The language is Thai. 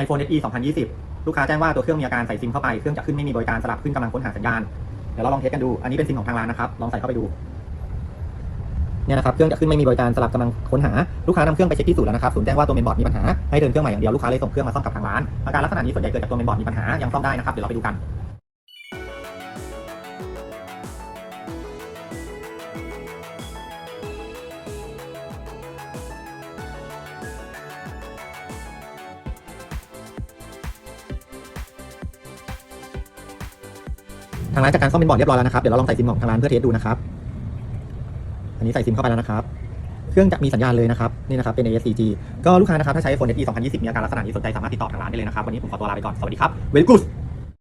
iPhone SE 2020 ลูกค้าแจ้งว่าตัวเครื่องมีอาการใส่ซิมเข้าไปเครื่องจะขึ้นไม่มีบริการสลับขึ้นกำลังค้นหาสัญญาณเดี๋ยวเราลองเทสกันดูอันนี้เป็นซิมของทางร้านนะครับลองใส่เข้าไปดูเนี่ยนะครับเครื่องจะขึ้นไม่มีบริการสลับกำลังค้นหาลูกค้านำเครื่องไปเช็คที่ศูนย์แล้วนะครับศูนย์แจ้งว่าตัวเมนบอร์ดมีปัญหาให้เดินเครื่องใหม่อย่างเดียวลูกค้าเลยส่งเครื่องมาซ่อมกับทางร้านอาการลักษณะนี้ส่วนใหญ่เกิดจากตัวเมนบอร์ดมีปัญหายังซ่อมได้นะครับเดี๋ยวเราไปดูกันทางร้านจัดการซ่อมเมนบอร์ดเรียบร้อยแล้วนะครับเดี๋ยวเราลองใส่ซิมของทางร้านเพื่อเทสดูนะครับอันนี้ใส่ซิมเข้าไปแล้วนะครับเครื่องจะมีสัญญาณเลยนะครับนี่นะครับเป็น ASCG ก็ลูกค้านะครับถ้าใช้ iPhone SE 2020มีอาการลักษณะนี้สนใจสามารถติดต่อทางร้านได้เลยนะครับวันนี้ผมขอตัวลาไปก่อนสวัสดีครับ Very good